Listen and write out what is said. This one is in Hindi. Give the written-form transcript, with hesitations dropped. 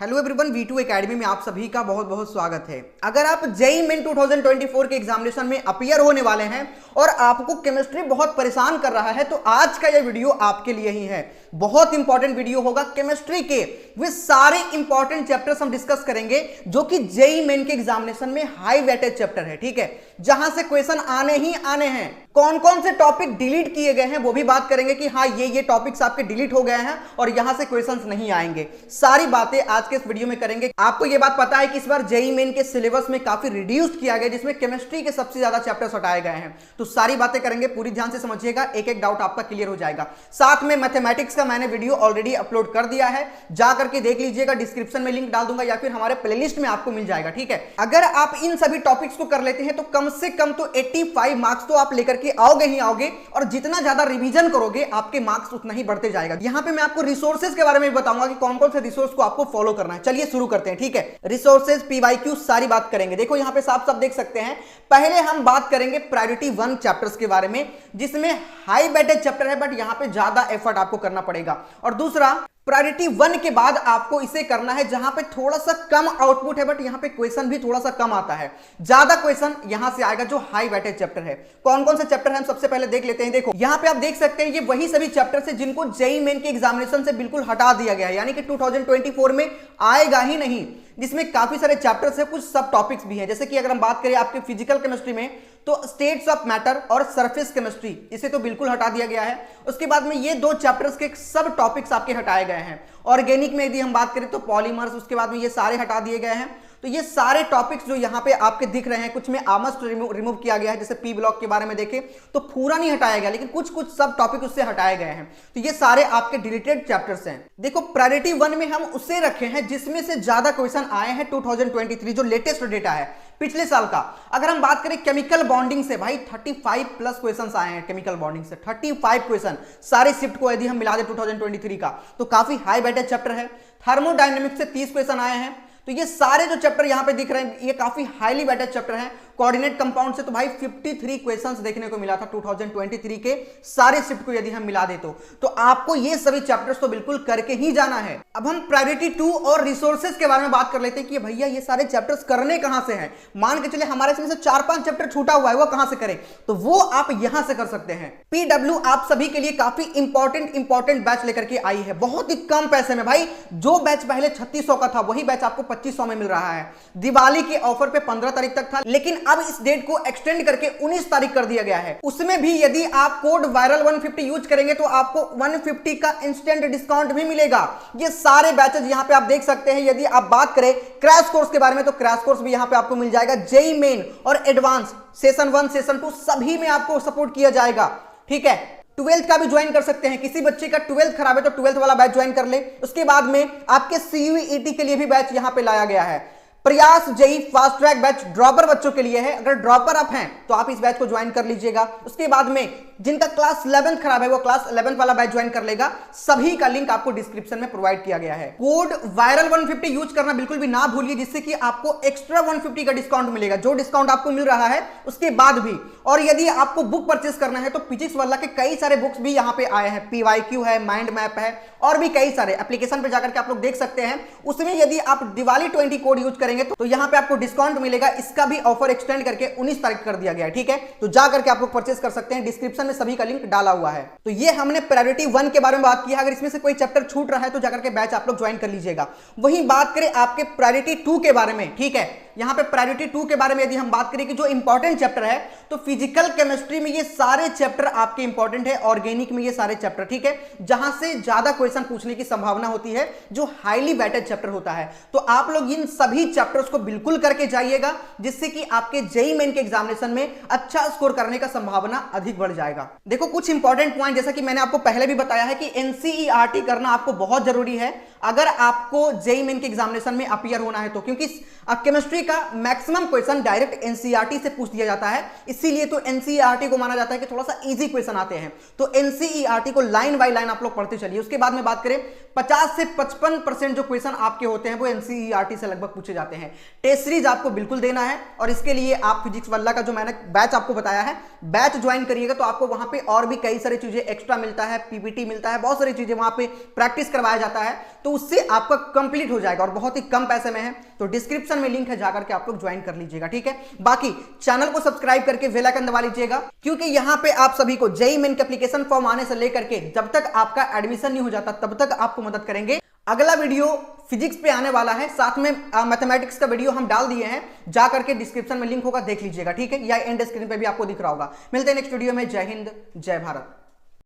हेलो एवरीवन, V2 एकेडमी में आप सभी का बहुत बहुत स्वागत है। अगर आप जेईई मेन 2024 के एग्जामिनेशन में अपीयर होने वाले हैं और आपको केमिस्ट्री बहुत परेशान कर रहा है तो आज का यह वीडियो आपके लिए ही है। बहुत इंपॉर्टेंट वीडियो होगा। केमिस्ट्री के वे सारे इंपॉर्टेंट चैप्टर्स हम डिस्कस करेंगे जो कि जेईई मेन के एग्जामिनेशन में हाई वेटेज चैप्टर है, ठीक है, जहां से क्वेश्चन आने ही आने हैं। कौन कौन से टॉपिक डिलीट किए गए हैं वो भी बात करेंगे कि हाँ ये टॉपिक्स आपके डिलीट हो गए हैं और यहां से क्वेश्चंस नहीं आएंगे। सारी बातें आज के इस वीडियो में करेंगे। आपको ये बात पता है कि इस बार जेईई मेन के सिलेबस में काफी रिड्यूस किया गया, जिसमें केमिस्ट्री के सबसे ज्यादा चैप्टर्स हटाए गए हैं। तो सारी बातें करेंगे, पूरी ध्यान से समझिएगा, एक एक डाउट आपका क्लियर हो जाएगा। साथ में मैथमेटिक्स का मैंने वीडियो ऑलरेडी अपलोड कर दिया है, जा करके देख लीजिएगा, डिस्क्रिप्शन में लिंक डाल दूंगा या फिर हमारे प्लेलिस्ट में आपको मिल जाएगा, ठीक है। अगर आप इन सभी टॉपिक्स को कर लेते हैं तो कम से कम तो 85 मार्क्स तो आप लेकर के आओगे ही आओगे, और जितना ज्यादा रिवीजन करोगे आपके मार्क्स उतना ही बढ़ते जाएगा। यहां पे मैं आपको रिसोर्सेज के बारे में बताऊंगा कि कौन कौन से रिसोर्स को आपको फॉलो करना है। चलिए शुरू करते हैं, ठीक है। रिसोर्सेज, पीवाईक्यू, सारी बात करेंगे। देखो यहां पे साफ साफ देख सकते हैं। पहले हम बात करेंगे प्रायोरिटी 1 चैप्टर्स के बारे में, जिसमें हाई वेटेज चैप्टर है बट यहां पे ज्यादा एफर्ट आपको करना पड़ेगा। और दूसरा, प्रायोरिटी 1 के बाद आपको इसे करना है जहां पे थोड़ा सा कम आउटपुट है बट यहां पे क्वेश्चन भी थोड़ा सा कम आता है। ज्यादा क्वेश्चन यहां से आएगा जो हाई वेटेज चैप्टर है। कौन कौन से चैप्टर हैं हम सबसे पहले देख लेते हैं। देखो यहां पे आप देख सकते हैं ये वही सभी चैप्टर्स हैं जिनको जेईई मेन के एग्जामिनेशन से बिल्कुल हटा दिया गया है, यानी कि 2024 में आएगा ही नहीं। जिसमें काफी सारे चैप्टर्स है, कुछ सब टॉपिक्स भी हैं। जैसे कि अगर हम बात करें आपके फिजिकल केमिस्ट्री में तो स्टेट्स ऑफ मैटर और सरफेस केमिस्ट्री, इसे तो बिल्कुल हटा दिया गया है। उसके बाद में ये 2 चैप्टर्स के सब टॉपिक्स आपके हटाए गए हैं। ऑर्गेनिक में यदि हम बात करें तो पॉलीमर्स, उसके बाद में ये सारे हटा दिए गए हैं। तो ये सारे टॉपिक्स जो यहाँ पे आपके दिख रहे हैं, कुछ में आमस्ट रिमूव किया गया है। जैसे पी ब्लॉक के बारे में देखें तो पूरा नहीं हटाया गया, लेकिन कुछ कुछ सब टॉपिक उससे हटाए गए हैं। तो ये सारे आपके डिलीटेड चैप्टर्स हैं। देखो प्रायोरिटी 1 में हम उसे रखे हैं जिसमें से ज्यादा क्वेश्चन आए हैं 2023, जो लेटेस्ट डेटा है पिछले साल का। अगर हम बात करें केमिकल बॉन्डिंग से, भाई 35 प्लस क्वेश्चंस आए हैं केमिकल बॉन्डिंग से। 35 क्वेश्चन सारे शिफ्ट को यदि हम मिला दें 2023 का तो काफी हाई वेटेज चैप्टर है। थर्मोडायनेमिक्स से 30 क्वेश्चन आए हैं। तो ये सारे जो चैप्टर यहां पे दिख रहे हैं ये काफी हाईली वेटेज चैप्टर हैं। कोऑर्डिनेट कंपाउंड से तो भाई 53 क्वेश्चंस देखने को मिला था 2023 के सारे शिफ्ट को यदि हम मिला दे तो आपको ये सभी चैप्टर्स तो बिल्कुल करके ही जाना है। अब हम प्रायोरिटी 2 और रिसोर्सेज के बारे में बात कर लेते हैं कि भैया ये सारे चैप्टर्स करने कहां से हैं। मान के चले हमारे इसमें से 4-5 चैप्टर छूटा हुआ है, वो कहां से करें, तो वो आप यहां से कर सकते हैं। पीडब्ल्यू आप सभी के लिए काफी इंपॉर्टेंट बैच लेकर के आई है, बहुत ही कम पैसे में। भाई जो बैच पहले 3600 का था वही बैच आपको 2500 में मिल रहा है। दिवाली के ऑफर पे 15 तारीख तक था, लेकिन अब इस डेट को एक्सटेंड करके 19 तारीख कर दिया गया है। उसमें भी यदि आप कोड वायरल 150 यूज करेंगे तो आपको 150 का इंस्टेंट डिस्काउंट भी मिलेगा। ये सारे बैचेस यहां पे आप देख सकते हैं। यदि आप बात करें क्रैश कोर्स के बारे में तो क्रैश कोर्स भी यहां पे आपको मिल जाएगा। जेईई मेन और एडवांस सेशन 1 सेशन 2 सभी में आपको सपोर्ट किया जाएगा, ठीक है। 12th का भी ज्वाइन कर सकते हैं। किसी बच्चे का 12th खराब है तो 12th वाला बैच ज्वाइन कर ले। उसके बाद में आपके CUET के लिए भी बैच यहां पे लाया गया है। प्रयास JEE fast track batch dropper बच्चों के लिए है। अगर ड्रॉपर आप हैं तो आप इस बैच को ज्वाइन कर लीजिएगा। उसके बाद में जिनका क्लास 11th खराब है वो क्लास 11th वाला बैच ज्वाइन कर लेगा। सभी का लिंक आपको डिस्क्रिप्शन में प्रोवाइड किया गया है। कोड वायरल 150 यूज करना बिल्कुल भी ना भूलिए, जिससे कि आपको एक्स्ट्रा 150 का डिस्काउंट मिलेगा, जो डिस्काउंट आपको मिल रहा है उसके बाद भी। और यदि आपको बुक परचेस करना है तो फिजिक्स वाला के कई सारे बुक्स भी यहाँ पे आए हैं। पीवाईक्यू है, माइंड मैप है और भी कई सारे। एप्लीकेशन पे जाकर के आप लोग देख सकते हैं। उसमें यदि आप दिवाली 20 कोड यूज करेंगे तो यहाँ पे आपको डिस्काउंट मिलेगा। इसका भी ऑफर एक्सटेंड करके 19 तारीख कर दिया गया है, ठीक है। तो जाकर के आप लोग परचेस कर सकते हैं, डिस्क्रिप्शन में सभी का लिंक डाला हुआ है। तो ये हमने प्रायोरिटी 1 के बारे में बात की है। अगर इसमें से कोई चैप्टर छूट रहा है तो जाकर के बैच आप लोग ज्वाइन कर लीजिएगा। वहीं बात करें आपके प्रायोरिटी 2 के बारे में, ठीक है। यहां पे प्रायोरिटी 2 के बारे में यदि हम बात करें कि जो इंपॉर्टेंट चैप्टर है तो फिजिकल केमिस्ट्री में ये सारे चैप्टर आपके इंपॉर्टेंट है। ऑर्गेनिक में ये सारे चैप्टर, ठीक है, जहां से ज्यादा क्वेश्चन पूछने की संभावना होती है, जो हाईली वेटेड चैप्टर होता है। तो आप लोग इन सभी चैप्टर्स को बिल्कुल करके जाइएगा, जिससे कि आपके जेईई मेन के एग्जामिनेशन में अच्छा स्कोर करने का संभावना अधिक बढ़ जाएगा। देखो कुछ इंपॉर्टेंट पॉइंट, जैसा कि मैंने आपको पहले भी बताया है कि NCERT करना आपको बहुत जरूरी है अगर आपको जेईई मेन के एग्जामिनेशन में अपीयर होना है तो, क्योंकि केमिस्ट्री का मैक्सिमम क्वेश्चन डायरेक्ट एनसीईआरटी से पूछ दिया जाता है, इसीलिए तो एनसीईआरटी को माना जाता है कि थोड़ा सा इजी क्वेश्चन आते हैं। तो एनसीईआरटी को लाइन बाय लाइन आप लोग पढ़ते चलिए। उसके बाद में बात करें 50 से 55% जो क्वेश्चन आपके होते हैं वो एनसीईआरटी से लगभग पूछे जाते हैं। टेस्ट सीरीज आपको बिल्कुल देना है और इसके लिए आप फिजिक्स वाला का जो मैंने बैच आपको बताया है, बैच ज्वाइन करिएगा तो आपको वहां पे और भी कई सारी चीजें एक्स्ट्रा मिलता है, पीपीटी मिलता है, बहुत सारी चीजें वहां पे प्रैक्टिस करवाया जाता है। तो उससे आपका कंप्लीट हो जाएगा और बहुत ही कम पैसे में है। तो डिस्क्रिप्शन में लिंक है, जाकर के आप लोग ज्वाइन कर लीजिएगा, ठीक है। बाकी चैनल को सब्सक्राइब करके बेल आइकन दबा लीजिएगा, क्योंकि यहां पे आप सभी को जेईई मेन के एप्लीकेशन फॉर्म आने से लेकर के जब तक आपका एडमिशन नहीं हो जाता तब तक आपको मदद करेंगे। अगला वीडियो फिजिक्स पे आने वाला है, साथ में मैथमेटिक्स का वीडियो हम डाल दिए हैं, जा करके डिस्क्रिप्शन में लिंक होगा, देख लीजिएगा, ठीक है, या एंड स्क्रीन पे भी आपको दिख रहा होगा। मिलते हैं नेक्स्ट वीडियो में। जय हिंद, जय भारत।